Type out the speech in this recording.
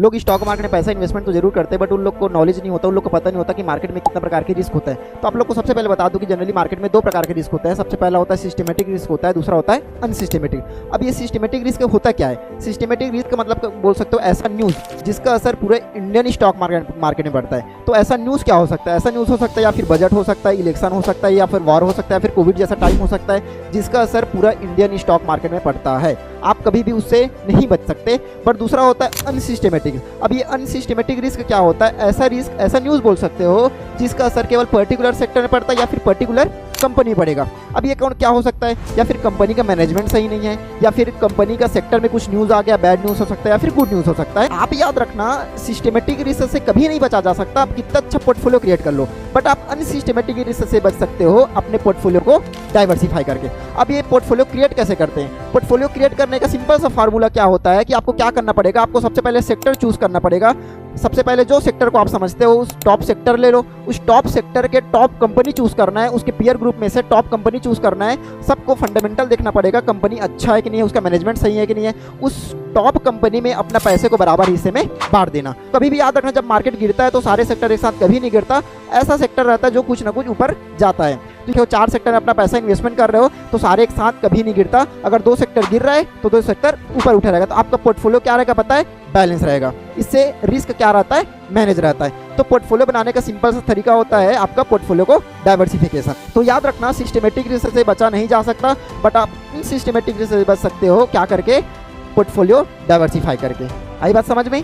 लोग stock market में पैसा इन्वेस्टमेंट तो जरूर करते हैं, बट उन लोग को नॉलेज नहीं होता, उन लोग को पता नहीं होता कि मार्केट में कितना प्रकार के रिस्क होता है। तो आप लोग को सबसे पहले बता दूं कि जनरली मार्केट में दो प्रकार के रिस्क होते हैं। सबसे पहला होता है सिस्टमेटिक रिस्क होता है, दूसरा होता है अनसिस्टमेटिक। अब ये सिस्टमेटिक रिस्क होता क्या है? सिस्टमेटिक रिस्क मतलब बोल सकते हो ऐसा न्यूज़ जिसका असर पूरे इंडियन स्टॉक मार्केट में पड़ता है। तो ऐसा न्यूज़ क्या हो सकता है? ऐसा न्यूज़ हो सकता है या फिर बजट हो सकता है, इलेक्शन हो सकता है, या फिर वॉर हो सकता है, फिर कोविड जैसा टाइम हो सकता है, जिसका असर पूरा इंडियन स्टॉक मार्केट में पड़ता है। आप कभी भी उससे नहीं बच सकते। पर दूसरा होता है अनसिस्टमेटिक। अब ये अनसिस्टमेटिक रिस्क क्या होता है? ऐसा रिस्क, ऐसा न्यूज़ बोल सकते हो जिसका असर केवल पर्टिकुलर सेक्टर में पड़ता है या फिर पर्टिकुलर कंपनी पड़ेगा। अब ये कौन क्या हो सकता है? या फिर कंपनी का मैनेजमेंट सही नहीं है, या फिर कंपनी का सेक्टर में कुछ न्यूज़ आ गया, बैड न्यूज़ हो सकता है, या फिर गुड न्यूज़ हो सकता है। आप याद रखना, सिस्टमेटिक रिस्क से कभी नहीं बचा जा सकता। आप कितना अच्छा पोर्टफोलियो क्रिएट कर लो, बट आप अनसिस्टमेटिक रिस्क से बच सकते हो अपने पोर्टफोलियो को डाइवर्सिफाई करके। अब ये पोर्टफोलियो क्रिएट कैसे करते हैं? पोर्टफोलियो क्रिएट करने का सिंपल सा फार्मूला क्या होता है कि आपको क्या करना पड़ेगा? आपको सबसे पहले सेक्टर चूज करना पड़ेगा। सबसे पहले जो सेक्टर को आप समझते हो उस टॉप सेक्टर ले लो, उस टॉप सेक्टर के टॉप कंपनी चूज करना है, उसके पीयर ग्रुप में से टॉप कंपनी चूज करना है। सबको फंडामेंटल देखना पड़ेगा, कंपनी अच्छा है कि नहीं है, उसका मैनेजमेंट सही है कि नहीं है। उस टॉप कंपनी में अपना पैसे को बराबर हिस्से में बांट देना। कभी भी याद रखना, जब मार्केट गिरता है तो सारे सेक्टर एक साथ कभी नहीं गिरता। ऐसा सेक्टर रहता है जो कुछ ना कुछ ऊपर जाता है। देखो, 4 सेक्टर में अपना पैसा इन्वेस्टमेंट कर रहे हो तो सारे एक साथ कभी नहीं गिरता। अगर 2 सेक्टर गिर रहा है तो 2 सेक्टर ऊपर उठा रहेगा। तो आपका पोर्टफोलियो क्या रहेगा पता है? बैलेंस रहेगा। इससे रिस्क क्या रहता है? मैनेज रहता है। तो पोर्टफोलियो बनाने का सिंपल सा तरीका होता है आपका पोर्टफोलियो को डाइवर्सिफिकेशन। तो याद रखना, सिस्टमेटिक रिस्क से बचा नहीं जा सकता, बट आप सिस्टमेटिक रिस्क से बच सकते हो। क्या करके? पोर्टफोलियो डाइवर्सिफाई करके। आई बात समझ में?